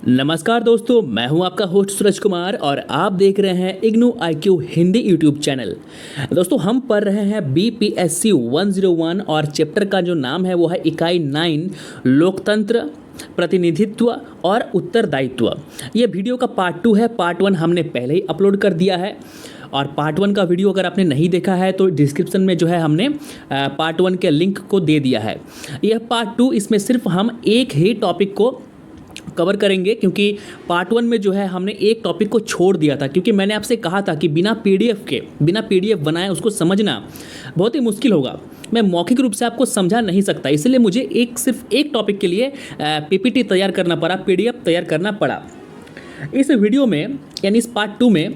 नमस्कार दोस्तों, मैं हूं आपका होस्ट सूरज कुमार और आप देख रहे हैं IGNOU IQ Hindi YouTube channel. दोस्तों, हम पढ़ रहे हैं BPSC 101 और चैप्टर का जो नाम है वो है इकाई 9 लोकतंत्र, प्रतिनिधित्व और उत्तरदायित्व। ये वीडियो का पार्ट 2 है। पार्ट 1 हमने पहले ही अपलोड कर दिया है और पार्ट 1 का वीडियो अगर आपने नहीं देखा है तो डिस्क्रिप्शन में जो है हमने पार्ट 1 के लिंक को दे दिया है। यह पार्ट 2, इसमें सिर्फ हम एक ही टॉपिक को कवर करेंगे क्योंकि पार्ट 1 में जो है हमने एक टॉपिक को छोड़ दिया था, क्योंकि मैंने आपसे कहा था कि बिना PDF बनाए उसको समझना बहुत ही मुश्किल होगा। मैं मौखिक रूप से आपको समझा नहीं सकता, इसलिए मुझे सिर्फ एक टॉपिक के लिए PPT तैयार करना पड़ा, PDF तैयार करना पड़ा। इस वीडियो में यानी इस पार्ट 2 में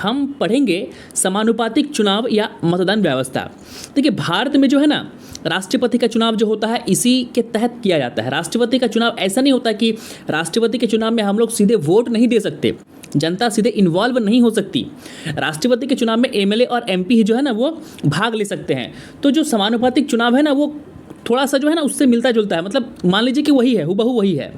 हम पढ़ेंगे समानुपातिक चुनाव या मतदान व्यवस्था। देखिए, भारत में जो है ना राष्ट्रपति का चुनाव जो होता है इसी के तहत किया जाता है। राष्ट्रपति का चुनाव ऐसा नहीं होता कि राष्ट्रपति के चुनाव में हम लोग सीधे वोट नहीं दे सकते, जनता सीधे इन्वॉल्व नहीं हो सकती। राष्ट्रपति के चुनाव में MLA और MP जो है ना वो भाग ले सकते हैं। तो जो समानुपातिक चुनाव है ना वो थोड़ा सा जो है ना उससे मिलता जुलता है, मतलब मान लीजिए कि वही है, हूबहू वही है।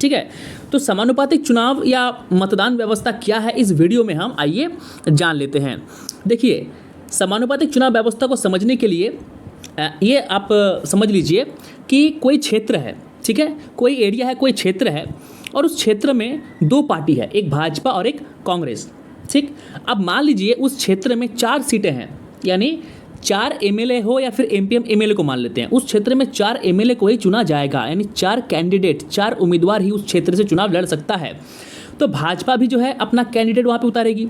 ठीक है, तो समानुपातिक चुनाव या मतदान व्यवस्था क्या है इस वीडियो में हम आइए जान लेते हैं। देखिए, समानुपातिक चुनाव व्यवस्था को समझने के लिए ये आप समझ लीजिए कि कोई क्षेत्र है, ठीक है, कोई एरिया है, कोई क्षेत्र है और उस क्षेत्र में दो पार्टी है, एक भाजपा और एक कांग्रेस। ठीक, अब मान लीजिए उस क्षेत्र में 4 सीटें हैं, यानी 4 MLA हो या फिर MP MLA को मान लेते हैं। उस क्षेत्र में 4 MLA को ही चुना जाएगा, यानी 4 कैंडिडेट, 4 उम्मीदवार ही उस क्षेत्र से चुनाव लड़ सकता है। तो भाजपा भी जो है अपना कैंडिडेट वहाँ पे उतारेगी,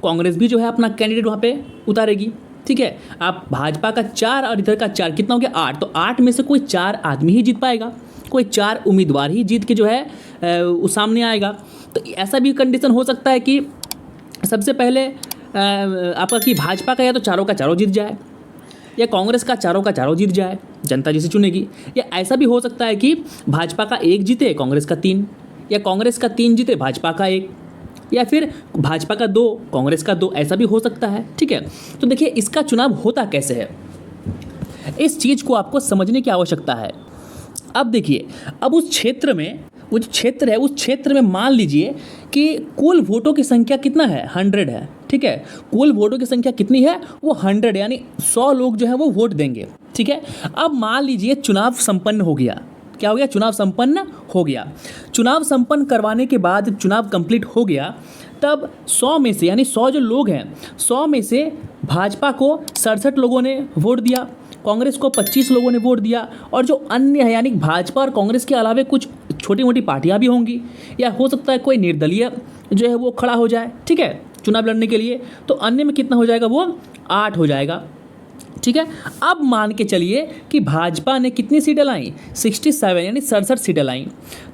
कांग्रेस भी जो है अपना कैंडिडेट वहाँ पे उतारेगी। ठीक है, आप भाजपा का 4 और इधर का 4, कितना हो गया 8। तो 8 में से कोई 4 आदमी ही जीत पाएगा, कोई 4 उम्मीदवार ही जीत के जो है उस सामने आएगा। तो ऐसा भी कंडीशन हो सकता है कि सबसे पहले आपका कि भाजपा का या तो चारों का चारों जीत जाए या कांग्रेस का चारों जीत जाए, जनता जिसे चुनेगी। या ऐसा भी हो सकता है कि भाजपा का 1 जीते, कांग्रेस का 3, या कांग्रेस का 3 जीते, भाजपा का 1, या फिर भाजपा का 2, कांग्रेस का 2, ऐसा भी हो सकता है। ठीक है, तो देखिए इसका चुनाव होता कैसे है, इस चीज़ को आपको समझने की आवश्यकता है। अब देखिए, अब उस क्षेत्र में, वो जो क्षेत्र है उस क्षेत्र में मान लीजिए कि कुल वोटों की संख्या कितना है, 100 है। ठीक है, कुल वोटों की संख्या कितनी है, वो 100, यानी 100 लोग जो है वो वोट देंगे। ठीक है, अब मान लीजिए चुनाव संपन्न हो गया। क्या हो गया, चुनाव संपन्न हो गया। चुनाव संपन्न करवाने के बाद चुनाव कंप्लीट हो गया, तब 100 में से, यानी 100 जो लोग हैं, 100 में से भाजपा को 67 लोगों ने वोट दिया, कांग्रेस को 25 लोगों ने वोट दिया, और जो अन्य है यानी भाजपा और कांग्रेस के अलावा कुछ छोटी मोटी पार्टियां भी होंगी, या हो सकता है कोई निर्दलीय जो है वो खड़ा हो जाए, ठीक है, चुनाव लड़ने के लिए। तो अन्य में कितना हो जाएगा, वो 8 हो जाएगा। ठीक है, अब मान के चलिए कि भाजपा ने कितनी सीटें लाई, 67, यानी 67 सीटें लाई।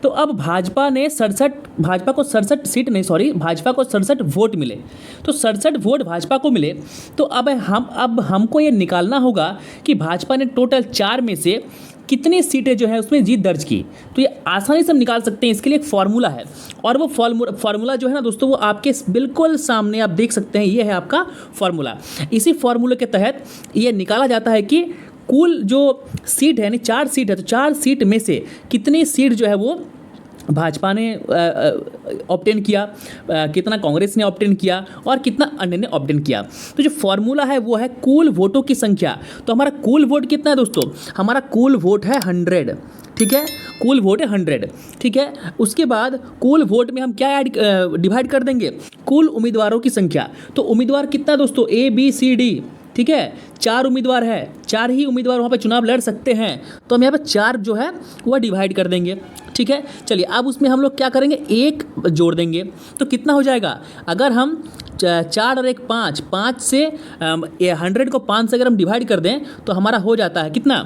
तो अब भाजपा को 67 वोट मिले। तो 67 वोट भाजपा को मिले। तो अब हमको ये निकालना होगा कि भाजपा ने टोटल 4 में से कितनी सीटें जो है उसमें जीत दर्ज की। तो ये आसानी से हम निकाल सकते हैं, इसके लिए एक फार्मूला है, और वो फार्मूला जो है ना दोस्तों, वो आपके बिल्कुल सामने आप देख सकते हैं। ये है आपका फार्मूला। इसी फार्मूले के तहत ये निकाला जाता है कि कुल जो सीट है, यानी 4 सीट है, तो 4 सीट में से कितनी सीट जो है वो भाजपा ने ऑब्टेन किया, कितना कांग्रेस ने ऑब्टेन किया, और कितना अन्य ने ऑब्टेन किया। तो जो फॉर्मूला है वो है कुल वोटों की संख्या। तो हमारा कुल वोट कितना है दोस्तों, हमारा कुल वोट है 100। ठीक है, कुल वोट है 100। ठीक है, उसके बाद कुल वोट में हम क्या डिवाइड कर देंगे, कुल उम्मीदवारों की संख्या। तो उम्मीदवार कितना है दोस्तों, ABCD। ठीक है, 4 उम्मीदवार है, 4 ही उम्मीदवार वहाँ पे चुनाव लड़ सकते हैं। तो हम यहाँ पे 4 जो है वह डिवाइड कर देंगे। ठीक है, चलिए अब उसमें हम लोग क्या करेंगे, 1 जोड़ देंगे। तो कितना हो जाएगा, अगर हम 4 और 1 5 से 100 को 5 से अगर हम डिवाइड कर दें तो हमारा हो जाता है कितना,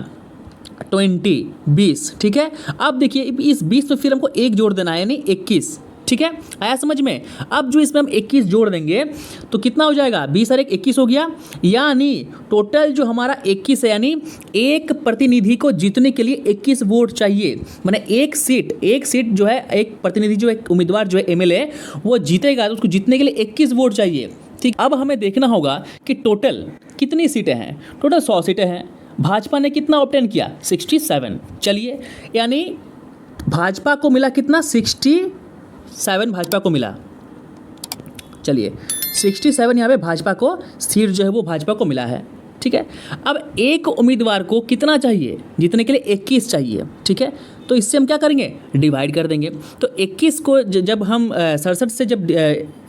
20। ठीक है, अब देखिए इस 20 में फिर हमको 1 जोड़ देना है, यानी 21। ठीक है, आया समझ में। अब जो इसमें हम 21 जोड़ देंगे तो कितना हो जाएगा, 20 और 1 21 हो गया, यानी टोटल जो हमारा 21 है, यानी एक प्रतिनिधि को जीतने के लिए 21 वोट चाहिए। माने एक सीट जो है, एक प्रतिनिधि जो एक उम्मीदवार जो है MLA वो जीतेगा, तो उसको जीतने के लिए 21 वोट चाहिए। ठीक, अब हमें देखना होगा कि टोटल कितनी सीटें हैं। टोटल 100 सीटें हैं, भाजपा ने कितना ऑब्टेन किया, 67। चलिए, यानी भाजपा को मिला कितना, 67 भाजपा को मिला। चलिए 67 यहाँ पे भाजपा को सीट जो है वो भाजपा को मिला है, ठीक है। अब एक उम्मीदवार को कितना चाहिए, जीतने के लिए 21 चाहिए, ठीक है। तो इससे हम क्या करेंगे, डिवाइड कर देंगे। तो 21 को जब हम 67 से जब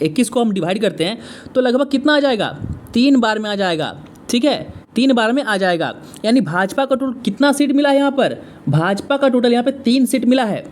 21 को हम डिवाइड करते हैं तो लगभग कितना आ जाएगा, 3 बार में आ जाएगा, ठीक है, 3 बार में आ जाएगा। यानी भाजपा का टोटल कितना सीट मिला है यहाँ पर, भाजपा का टोटल यहाँ पे 3 सीट मिला है,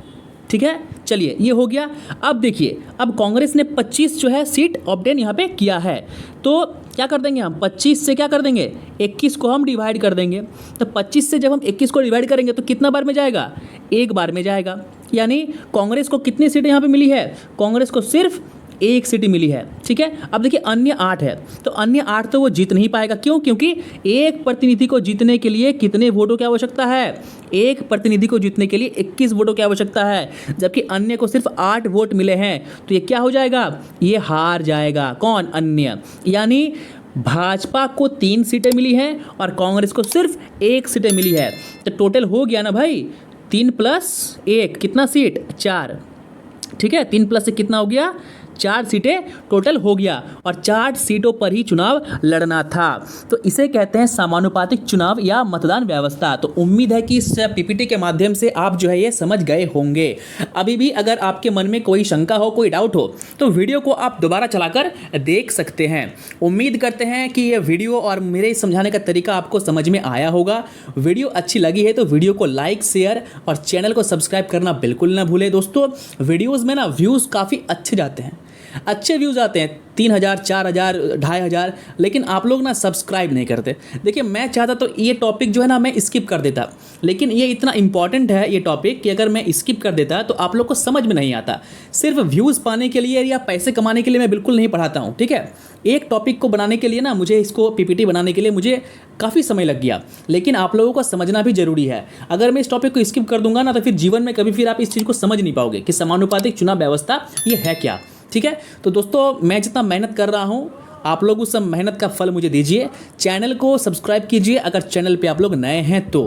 ठीक है। चलिए ये हो गया। अब देखिए, अब कांग्रेस ने 25 जो है सीट ऑब्टेन यहाँ पे किया है, तो क्या कर देंगे हम, 25 से क्या कर देंगे, 21 को हम डिवाइड कर देंगे। तो 25 से जब हम 21 को डिवाइड करेंगे तो कितना बार में जाएगा, 1 बार में जाएगा। यानी कांग्रेस को कितनी सीटें यहाँ पे मिली है, कांग्रेस को सिर्फ 1 सीट मिली है, ठीक है। अब देखिए अन्य 8 है, तो अन्य 8 तो वो जीत नहीं पाएगा। क्यों, क्योंकि एक प्रतिनिधि को जीतने के लिए कितने वोटों की आवश्यकता है, एक प्रतिनिधि को जीतने के लिए 21 वोटों की आवश्यकता है, जबकि अन्य को सिर्फ 8 वोट मिले हैं। तो ये क्या हो जाएगा, ये हार जाएगा। कौन, अन्य। यानी भाजपा को 3 सीटें मिली हैं और कांग्रेस को सिर्फ 1 सीटें मिली है। तो टोटल हो गया ना भाई, 3 + 1 कितना सीट, 4, ठीक है। 3 + 1 कितना हो गया, 4 सीटें टोटल हो गया और 4 सीटों पर ही चुनाव लड़ना था। तो इसे कहते हैं समानुपातिक चुनाव या मतदान व्यवस्था। तो उम्मीद है कि इस पीपीटी के माध्यम से आप जो है ये समझ गए होंगे। अभी भी अगर आपके मन में कोई शंका हो, कोई डाउट हो, तो वीडियो को आप दोबारा चलाकर देख सकते हैं। उम्मीद करते हैं कि ये वीडियो और मेरे समझाने का तरीका आपको समझ में आया होगा। वीडियो अच्छी लगी है तो वीडियो को लाइक, शेयर और चैनल को सब्सक्राइब करना बिल्कुल ना भूलें। दोस्तों वीडियोज़ में ना व्यूज़ काफ़ी अच्छे जाते हैं, अच्छे व्यूज़ आते हैं, 3000, 4000, 2500, लेकिन आप लोग ना सब्सक्राइब नहीं करते। देखिए मैं चाहता तो ये टॉपिक जो है ना मैं स्किप कर देता, लेकिन ये इतना इंपॉर्टेंट है ये टॉपिक कि अगर मैं स्किप कर देता तो आप लोग को समझ में नहीं आता। सिर्फ व्यूज़ पाने के लिए या पैसे कमाने के लिए मैं बिल्कुल नहीं पढ़ाता हूँ, ठीक है। एक टॉपिक को बनाने के लिए ना मुझे इसको पीपीटी बनाने के लिए मुझे काफ़ी समय लग गया, लेकिन आप लोगों को समझना भी ज़रूरी है। अगर मैं इस टॉपिक को स्किप कर दूंगा ना तो फिर जीवन में कभी फिर आप इस चीज़ को समझ नहीं पाओगे कि समानुपातिक चुनाव व्यवस्था ये है क्या, ठीक है। तो दोस्तों मैं जितना मेहनत कर रहा हूँ आप लोग उस सब मेहनत का फल मुझे दीजिए। चैनल को सब्सक्राइब कीजिए अगर चैनल पे आप लोग नए हैं तो।